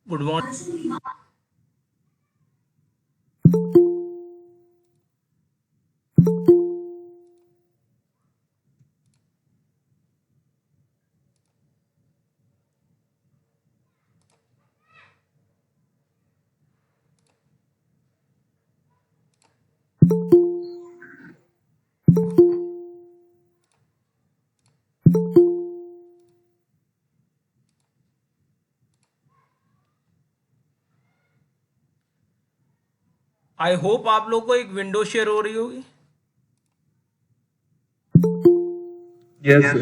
Good morning. I hope आप लोग को एक विंडो शेयर हो रही होगी। Yes, sir.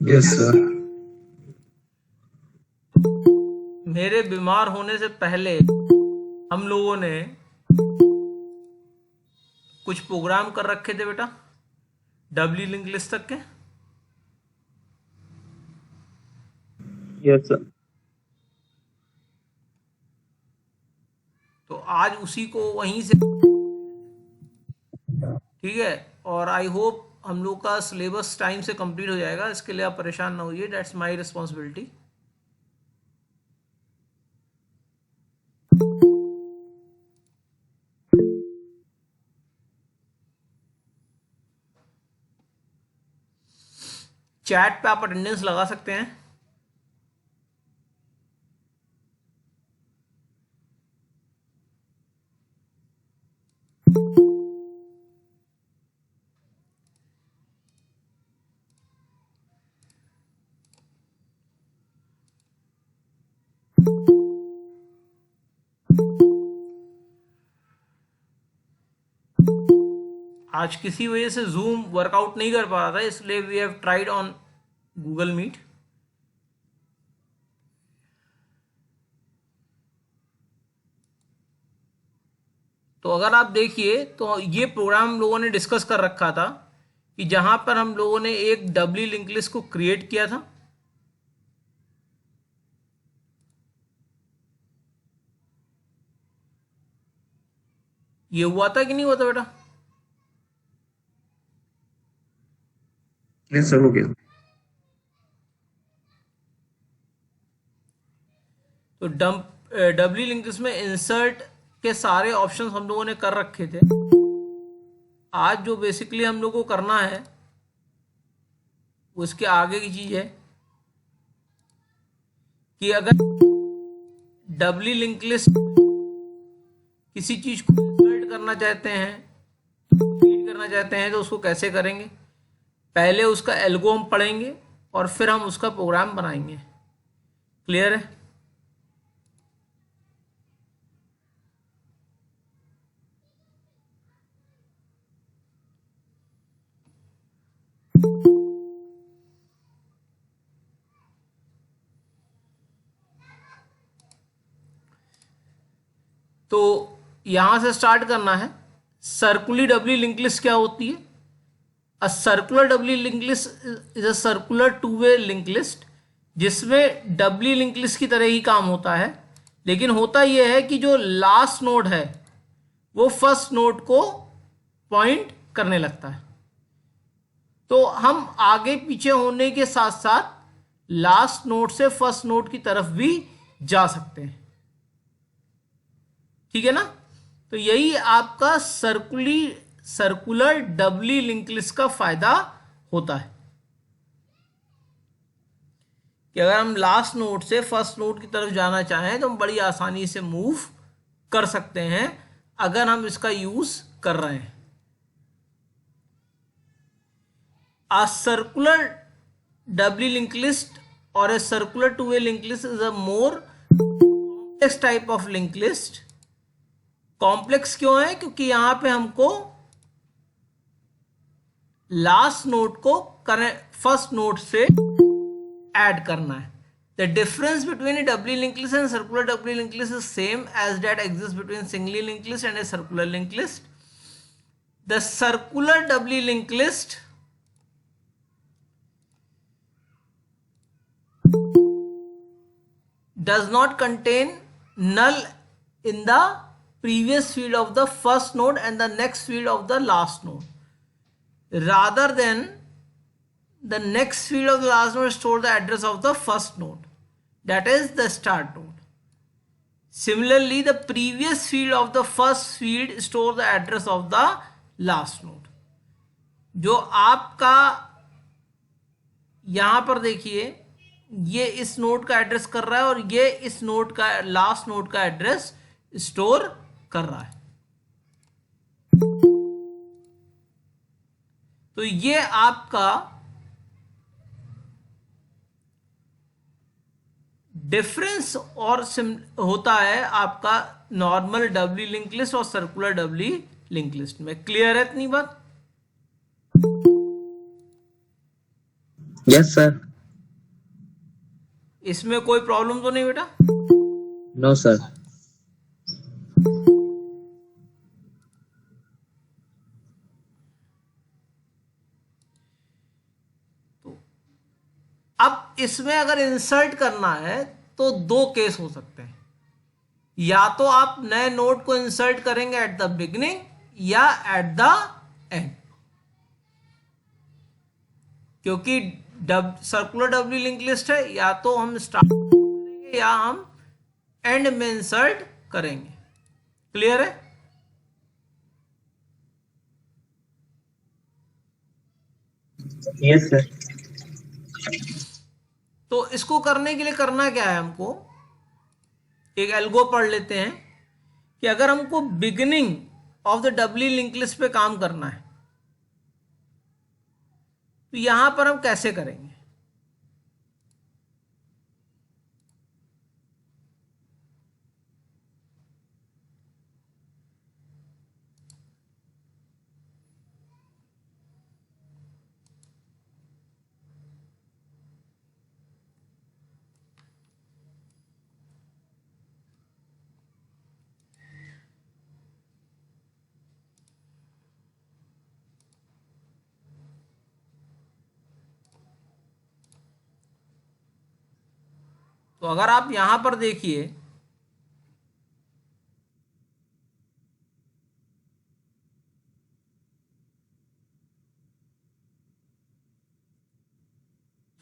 Yes, sir. मेरे बीमार होने से पहले हम लोगों ने कुछ प्रोग्राम कर रखे थे बेटा, डब्ल्यू लिंक लिस्ट तक के। Yes, sir. तो आज उसी को वहीं से, ठीक है। और आई होप हम लोग का सिलेबस टाइम से कंप्लीट हो जाएगा, इसके लिए आप परेशान ना होइए, दैट्स माय रिस्पॉन्सिबिलिटी। चैट पे आप अटेंडेंस लगा सकते हैं। आज किसी वजह से जूम वर्कआउट नहीं कर पा रहा था, इसलिए we have tried on Google Meet. तो अगर आप देखिए तो ये प्रोग्राम हम लोगों ने डिस्कस कर रखा था कि जहां पर हम लोगों ने एक डब्ल्यू लिंक लिस्ट को क्रिएट किया था। ये हुआ था कि नहीं हुआ था बेटा? Yes, sir. हो गया. तो डब्ल्यू लिंक लिस्ट में इंसर्ट के सारे ऑप्शंस हम लोगों ने कर रखे थे। आज जो बेसिकली हम लोग को करना है उसके आगे की चीज है कि अगर डब्ल्यू लिंक लिस्ट किसी चीज को इंसर्ट करना चाहते हैं, डिलीट करना चाहते हैं, तो उसको कैसे करेंगे। पहले उसका एल्गो हम पढ़ेंगे और फिर हम उसका प्रोग्राम बनाएंगे। क्लियर है? तो यहां से स्टार्ट करना है। सर्कुलर डब्ली लिंक लिस्ट क्या होती है? A circular doubly link list is a circular two way link list, जिसमें डब्ली लिंक लिस्ट की तरह ही काम होता है, लेकिन होता यह है कि जो लास्ट नोड है वो फर्स्ट नोड को पॉइंट करने लगता है। तो हम आगे पीछे होने के साथ साथ लास्ट नोड से फर्स्ट नोड की तरफ भी जा सकते हैं, ठीक है ना। तो यही आपका सर्कुलर डबली लिंक लिस्ट का फायदा होता है कि अगर हम लास्ट नोड से फर्स्ट नोड की तरफ जाना चाहें तो हम बड़ी आसानी से मूव कर सकते हैं अगर हम इसका यूज कर रहे हैं। A circular doubly linked list or a circular two-way linked list is a more complex type of linked list. Complex क्यों है? क्योंकि यहां पे हमको लास्ट नोड को फर्स्ट नोड से ऐड करना है। The difference between a doubly linked list and circular doubly linked list is same as that exists between singly linked list and a circular linked list. The circular doubly linked list does not contain null in the previous field of the first node and the next field of the last node. Rather than the next field of the last node store the address of the first node, that is the start node. Similarly, the previous field of the first field store the address of the last node. जो आपका यहां पर देखिए ये इस node का address कर रहा है और ये इस नोड का लास्ट नोड का एड्रेस स्टोर कर रहा है। तो ये आपका डिफरेंस और होता है आपका नॉर्मल डबली लिंक लिस्ट और सर्कुलर डबली लिंक लिस्ट में। क्लियर है इतनी बात? Yes sir. इसमें कोई प्रॉब्लम तो नहीं बेटा? No sir. तो अब इसमें अगर इंसर्ट करना है तो दो केस हो सकते हैं, या तो आप नए नोड को इंसर्ट करेंगे एट द बिगिनिंग या एट द एंड, क्योंकि सर्कुलर डब्ल्यू लिंक लिस्ट है, या तो हम स्टार्ट करेंगे या हम एंड में इंसर्ट करेंगे। क्लियर है? Yes sir. तो इसको करने के लिए करना क्या है, हमको एक एल्गो पढ़ लेते हैं कि अगर हमको beginning of the W link list पे काम करना है तो यहां पर हम कैसे करेंगे। तो अगर आप यहां पर देखिए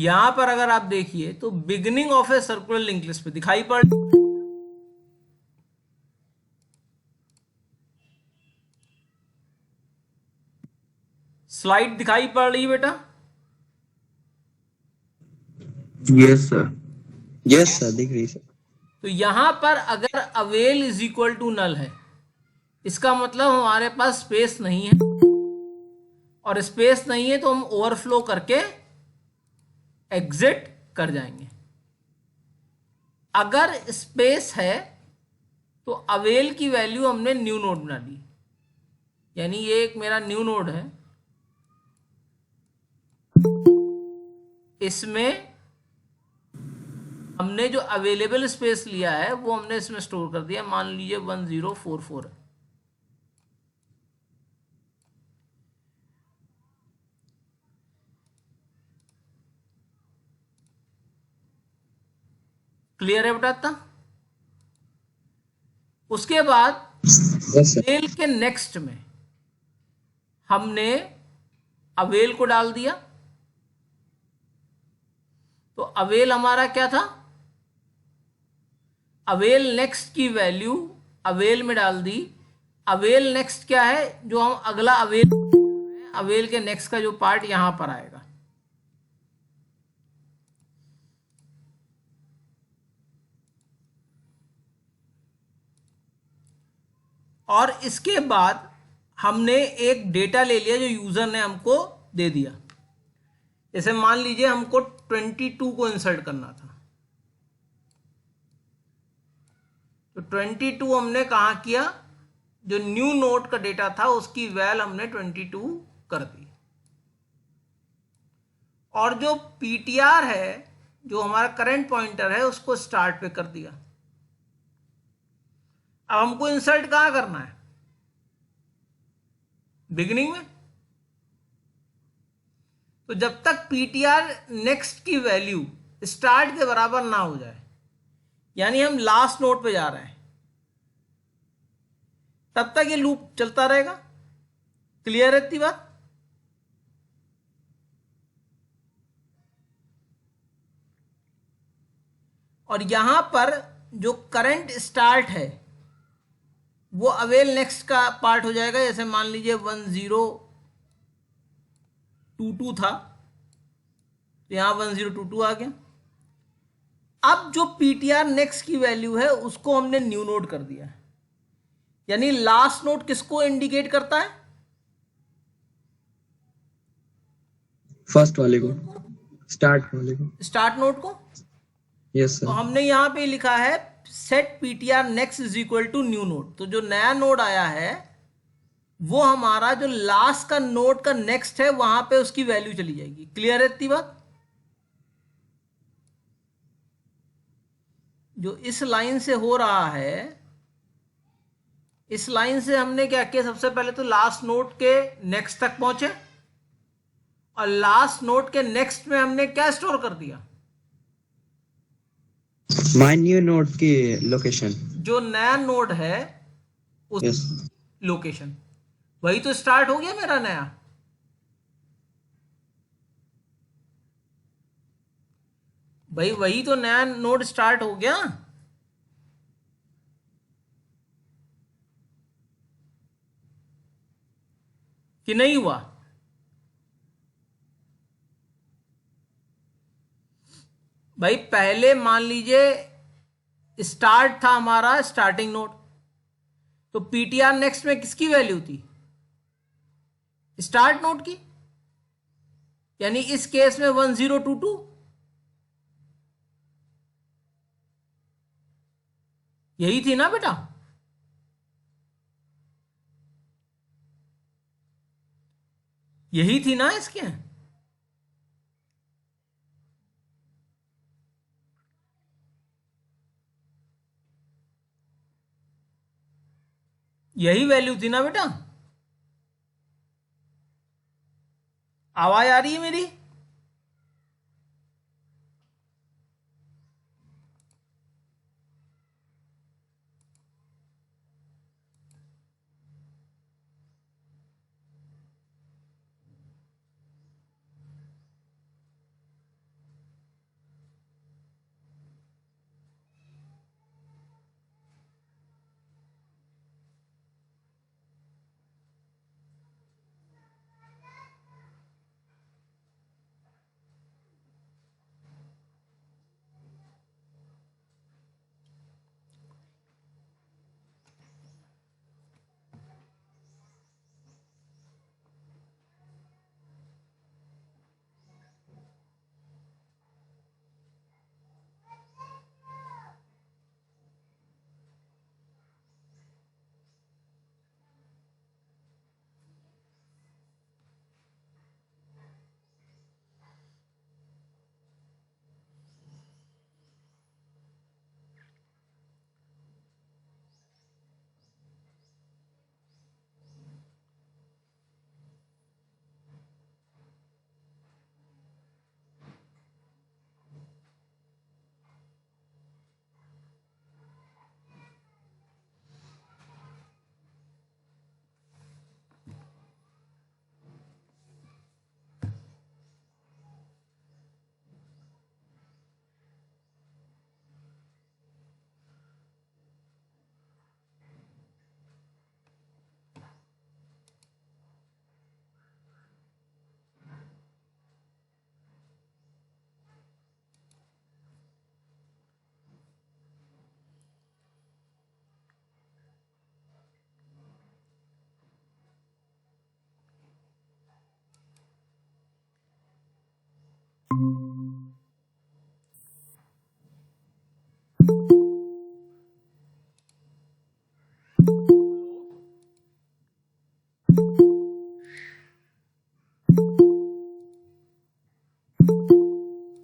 यहां पर अगर आप देखिए तो beginning of a circular link list पे दिखाई पड़, स्लाइड दिखाई पड़ रही है बेटा? Yes sir. यस सर, दिख रही सर। तो यहां पर अगर avail is equal to null है, इसका मतलब हमारे पास स्पेस नहीं है, और स्पेस नहीं है तो हम ओवरफ्लो करके एग्जिट कर जाएंगे। अगर स्पेस है तो अवेल की वैल्यू हमने न्यू नोड बना ली, यानी ये एक मेरा न्यू नोड है, इसमें हमने जो अवेलेबल स्पेस लिया है वो हमने इसमें स्टोर कर दिया। मान लीजिए 1044 है, क्लियर है बेटा इतना? उसके बाद यस सर। अवेल के नेक्स्ट में हमने अवेल को डाल दिया। तो अवेल हमारा क्या था? अवेल नेक्स्ट की वैल्यू अवेल में डाल दी। अवेल नेक्स्ट क्या है? जो हम अगला अवेल के नेक्स्ट का जो पार्ट यहां पर आएगा। और इसके बाद हमने एक डेटा ले लिया जो यूजर ने हमको दे दिया। जैसे मान लीजिए हमको 22 को इंसर्ट करना था, तो 22 हमने कहाँ किया? जो न्यू नोड का डेटा था उसकी वैल हमने 22 कर दी। और जो पीटीआर है, जो हमारा करंट पॉइंटर है, उसको स्टार्ट पे कर दिया। अब हमको इंसर्ट कहां करना है? बिगिनिंग में। तो जब तक पीटीआर नेक्स्ट की वैल्यू स्टार्ट के बराबर ना हो जाए, यानी हम लास्ट नोड पे जा रहे हैं, तब तक ये लूप चलता रहेगा। क्लियर है इतनी बात? और यहां पर जो करंट स्टार्ट है वो अवेल नेक्स्ट का पार्ट हो जाएगा। जैसे मान लीजिए 1022 था, तो यहां 1022 आ गया। अब जो पीटीआर नेक्स्ट की वैल्यू है उसको हमने न्यू नोड कर दिया है। यानी लास्ट नोड किसको इंडिकेट करता है? फर्स्ट वाले को, स्टार्ट वाले को। स्टार्ट नोड को। यस तो सर। हमने यहां पे लिखा है set PTR next is equal to new node. तो जो नया नोड आया है वो हमारा जो लास्ट का नोड का नेक्स्ट है वहां पे उसकी वैल्यू चली जाएगी। क्लियर है इतनी बात? जो इस लाइन से हो रहा है, इस लाइन से हमने क्या किया? सबसे पहले तो लास्ट नोड के नेक्स्ट तक पहुंचे, और लास्ट नोड के नेक्स्ट में हमने क्या स्टोर कर दिया? माय न्यू नोड की लोकेशन। जो नया नोड है उस यस। लोकेशन। वही तो स्टार्ट हो गया मेरा नया। भाई वही तो नया नोड स्टार्ट हो गया। कि नहीं हुआ? भाई पहले मान लीजिए स्टार्ट था हमारा स्टार्टिंग नोड, तो पीटीआर नेक्स्ट में किसकी वैल्यू थी? स्टार्ट नोड की। यानी इस केस में 1022। यही थी ना बेटा? यही थी ना इसके? यही वैल्यू थी ना बेटा? आवाज आ रही है मेरी?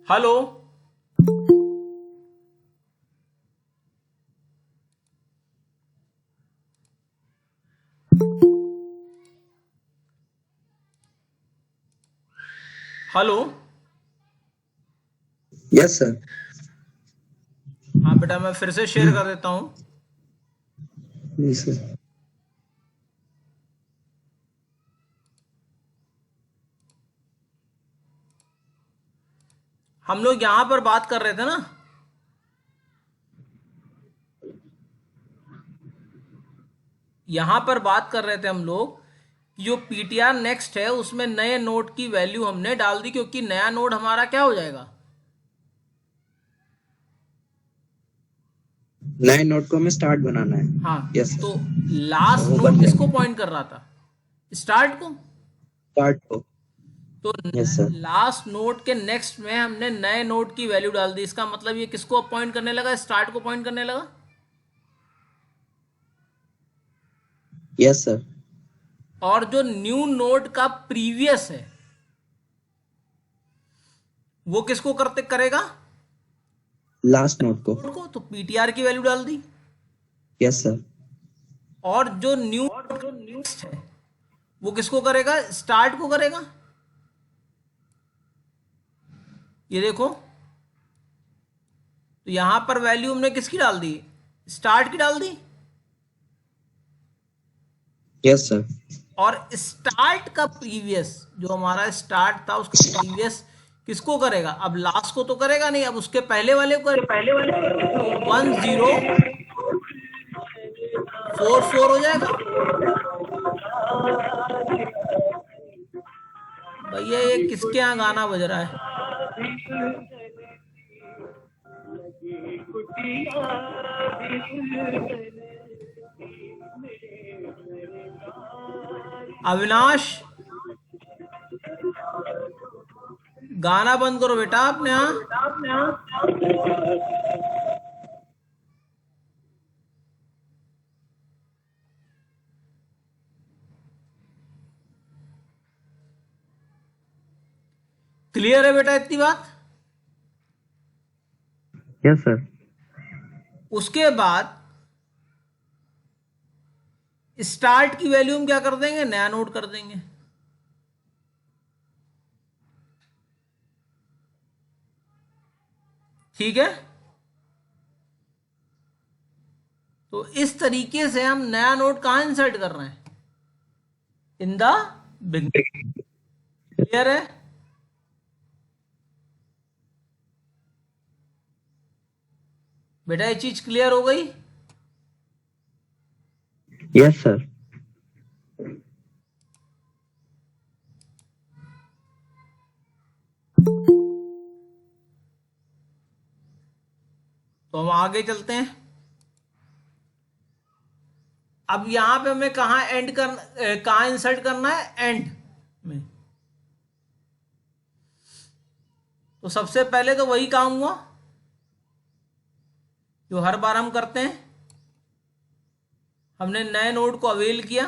Hello, hello. Yes sir. हाँ बेटा, मैं फिर से शेयर कर देता हूं। जी सर। हम लोग यहां पर बात कर रहे थे ना, यहां पर बात कर रहे थे हम लोग कि जो पीटीआर नेक्स्ट है उसमें नए नोड की वैल्यू हमने डाल दी, क्योंकि नया नोड हमारा क्या हो जाएगा, नए नोट को हमें स्टार्ट बनाना है। हाँ। यस तो सर। लास्ट वो नोड बन किसको जाएगा पॉइंट कर रहा था, स्टार्ट को। स्टार्ट को। तो यस सर। लास्ट नोड के नेक्स्ट में हमने नए नोड की वैल्यू डाल दी, इसका मतलब ये किसको पॉइंट करने लगा, स्टार्ट को पॉइंट करने लगा। Yes sir. और जो न्यू नोड का प्रीवियस है वो किसको करते करेगा, लास्ट नोट को। नोड को। तो पीटीआर की वैल्यू डाल दी। Yes sir. और जो न्यू नेक्स्ट है वो किसको करेगा, स्टार्ट को करेगा। ये देखो, तो यहां पर वैल्यू हमने किसकी डाल दी, स्टार्ट की डाल दी। Yes sir. और स्टार्ट का प्रीवियस, जो हमारा स्टार्ट था उसका प्रीवियस किसको करेगा, अब लास्ट को तो करेगा नहीं, अब उसके पहले वाले को करेगा। तो 1044 हो जाएगा। भैया ये किसके यहाँ गाना बज रहा है, अविनाश, गाना बंद करो बेटा अपने यहाँ। क्लियर है बेटा इतनी बात। Yes sir. उसके बाद स्टार्ट की वैल्यू हम क्या कर देंगे, नया नोट कर देंगे। ठीक है। तो इस तरीके से हम नया नोट कहां इंसर्ट कर रहे हैं, इन द बिगनिंग। क्लियर है। बेटा ये चीज क्लियर हो गई। Yes sir. तो हम आगे चलते हैं। अब यहां पे हमें कहा एंड कर, कहा इंसर्ट करना है, एंड में। तो सबसे पहले तो वही काम हुआ जो हर बार हम करते हैं, हमने नए नोड को अवेल किया।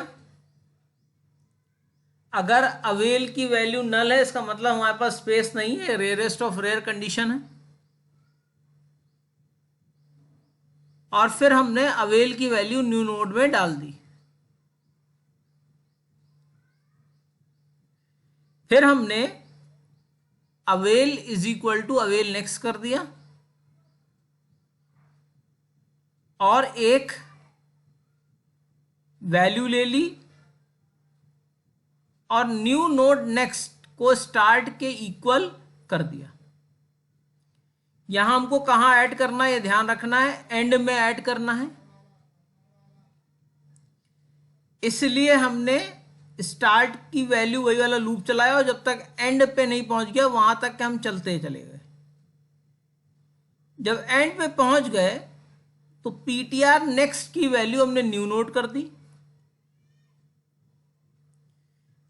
अगर अवेल की वैल्यू नल है इसका मतलब हमारे पास स्पेस नहीं है, रेयरेस्ट ऑफ रेयर कंडीशन है। और फिर हमने अवेल की वैल्यू न्यू नोड में डाल दी। फिर हमने avail is equal to avail next कर दिया और एक वैल्यू ले ली और न्यू नोड नेक्स्ट को स्टार्ट के इक्वल कर दिया। यहां हमको कहां ऐड करना है, यह ध्यान रखना है, एंड में ऐड करना है। इसलिए हमने स्टार्ट की वैल्यू वही वाला लूप चलाया और जब तक एंड पे नहीं पहुंच गया वहां तक हम चलते चले गए। जब एंड पे पहुंच गए तो पीटीआर नेक्स्ट की वैल्यू हमने न्यू नोट कर दी।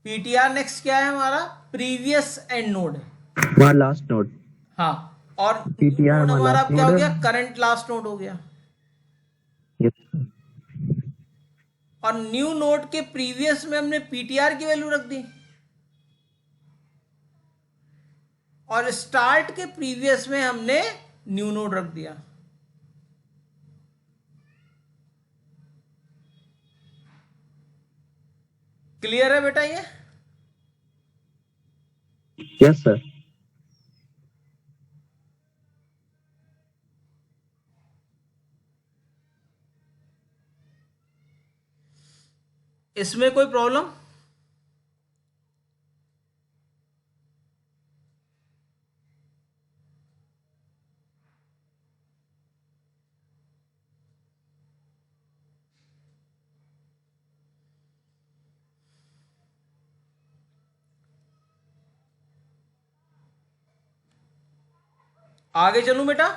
पीटीआर नेक्स्ट क्या है हमारा, प्रीवियस एंड नोड है। हमारा लास्ट नोड। हाँ, और पीटीआर नोड हमारा हमारा लास्ट क्या नोड हो है। गया, करंट लास्ट नोड हो गया। यस। और न्यू नोड के प्रीवियस में हमने पीटीआर की वैल्यू रख दी और स्टार्ट के प्रीवियस में हमने न्यू नोड रख दिया। क्लियर है बेटा ये? Yes sir. इसमें कोई प्रॉब्लम? आगे चलूं बेटा?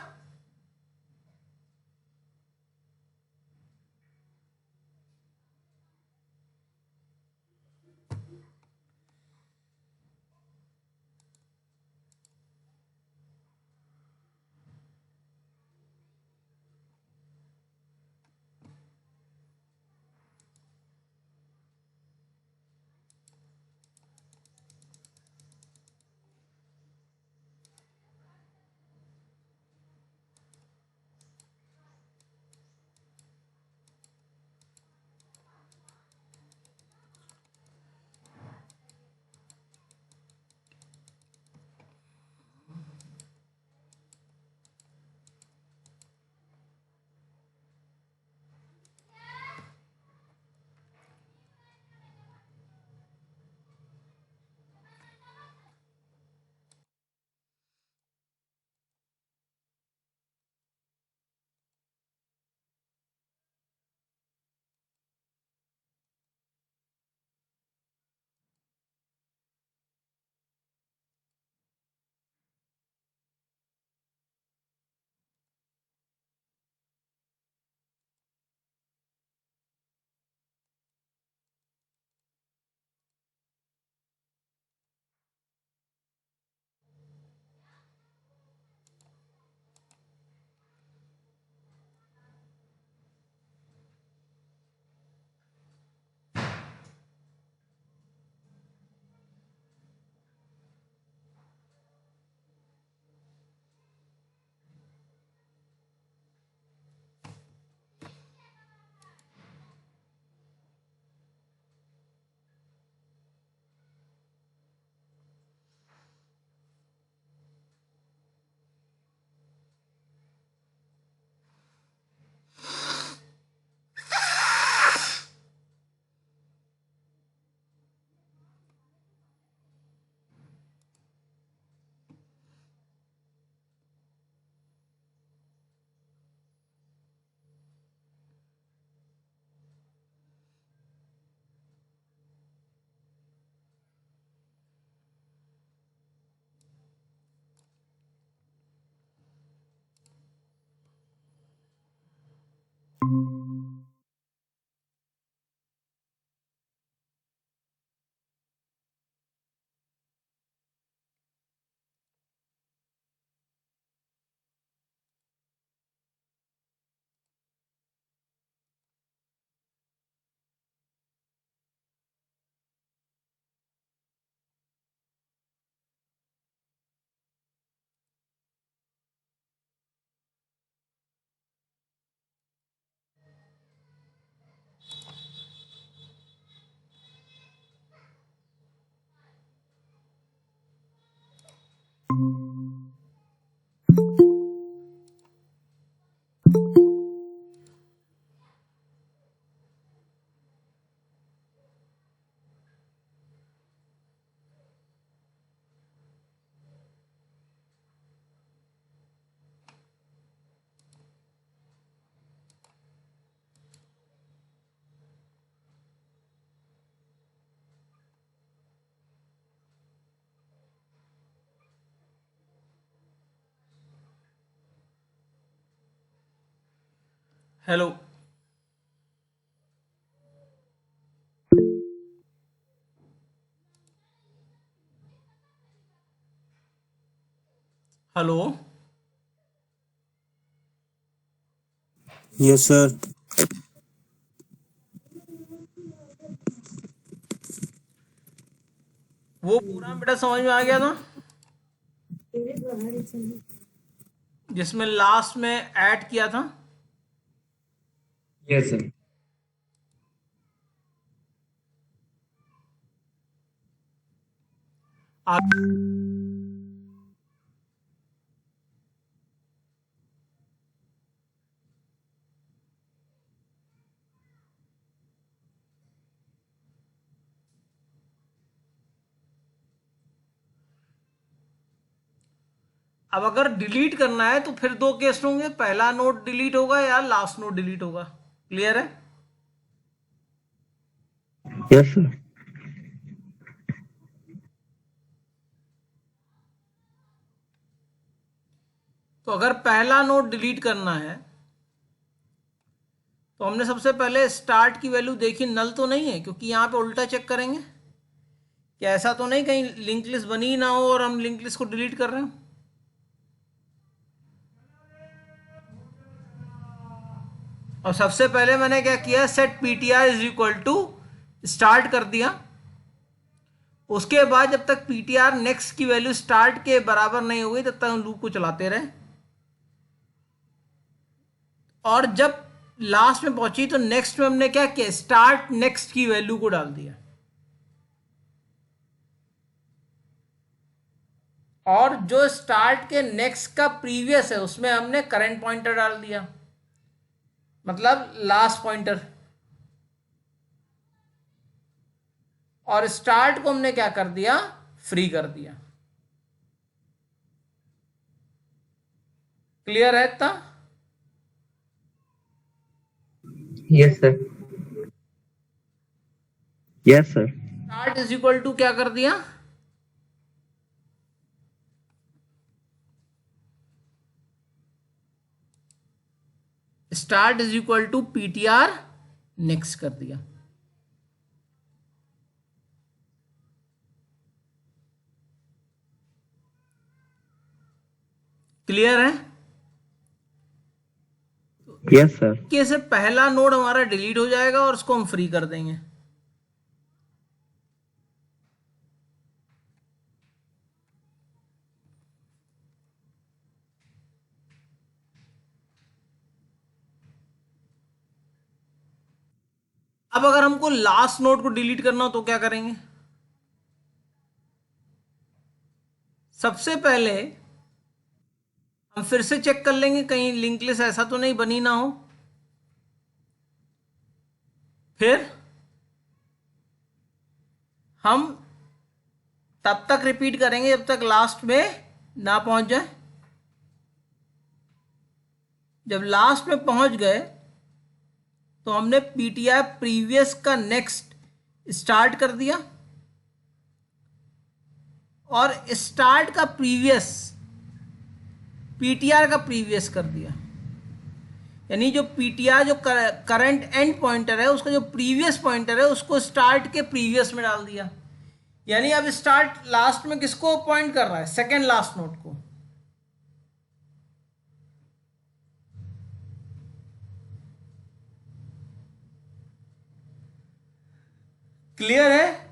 हेलो? हेलो? Yes sir. वो पूरा बेटा समझ में आ गया था? जिसमें लास्ट में ऐड किया था। Yes sir. अब अगर डिलीट करना है तो फिर दो केस होंगे, पहला नोड डिलीट होगा या लास्ट नोड डिलीट होगा। क्लियर है? Yes sir. तो अगर पहला नोड डिलीट करना है तो हमने सबसे पहले स्टार्ट की वैल्यू देखी, नल तो नहीं है, क्योंकि यहां पे उल्टा चेक करेंगे कि ऐसा तो नहीं कहीं लिंक लिस्ट बनी ही ना हो और हम लिंक लिस्ट को डिलीट कर रहे हैं। और सबसे पहले मैंने क्या किया, set PTR is equal to start कर दिया। उसके बाद जब तक पीटीआर नेक्स्ट की वैल्यू स्टार्ट के बराबर नहीं हुई तब तक हम लूप को चलाते रहे, और जब लास्ट में पहुंची तो नेक्स्ट में हमने क्या किया, स्टार्ट नेक्स्ट की वैल्यू को डाल दिया, और जो स्टार्ट के नेक्स्ट का प्रीवियस है उसमें हमने करंट पॉइंटर डाल दिया, मतलब लास्ट पॉइंटर। और स्टार्ट को हमने क्या कर दिया, फ्री कर दिया। क्लियर है इतना? Yes sir. Yes sir. Start is equal to क्या कर दिया, start is equal to PTR next कर दिया। क्लियर है? Yes sir. कैसे पहला नोड हमारा डिलीट हो जाएगा और उसको हम फ्री कर देंगे। अब अगर हमको लास्ट नोड को डिलीट करना हो तो क्या करेंगे, सबसे पहले हम फिर से चेक कर लेंगे कहीं लिंक लिस्ट ऐसा तो नहीं बनी ना हो। फिर हम तब तक रिपीट करेंगे जब तक लास्ट में ना पहुंच जाए। जब लास्ट में पहुंच गए तो हमने पीटीआर प्रीवियस का नेक्स्ट स्टार्ट कर दिया, और स्टार्ट का प्रीवियस पीटीआर का प्रीवियस कर दिया। यानी जो पीटीआर जो करंट एंड पॉइंटर है उसका जो प्रीवियस पॉइंटर है उसको स्टार्ट के प्रीवियस में डाल दिया। यानी अब स्टार्ट लास्ट में किसको पॉइंट कर रहा है, सेकेंड लास्ट नोड को। क्लियर है?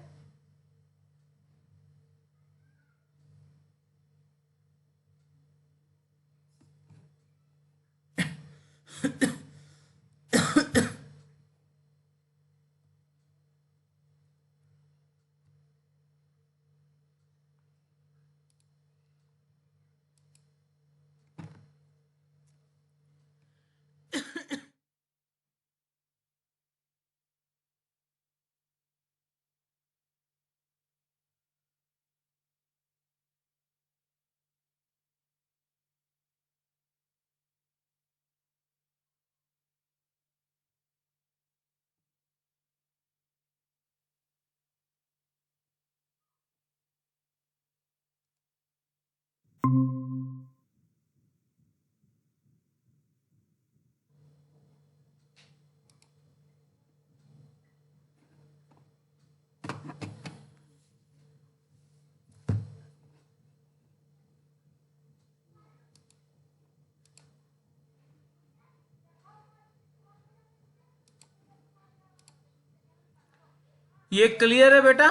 ये क्लियर है बेटा?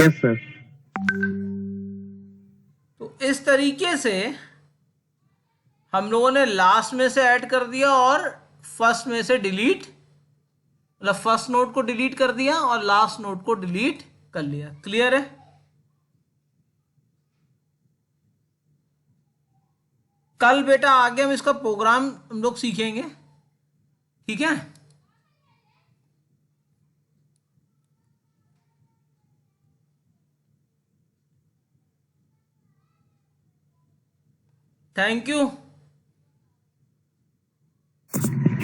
Yes sir. तो इस तरीके से हम लोगों ने लास्ट में से ऐड कर दिया और फर्स्ट में से डिलीट, मतलब फर्स्ट नोड को डिलीट कर दिया और लास्ट नोड को डिलीट कर लिया। क्लियर है? कल बेटा आगे हम इसका प्रोग्राम हम लोग सीखेंगे, ठीक है? Thank you.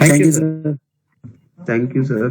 Thank you sir. Thank you sir.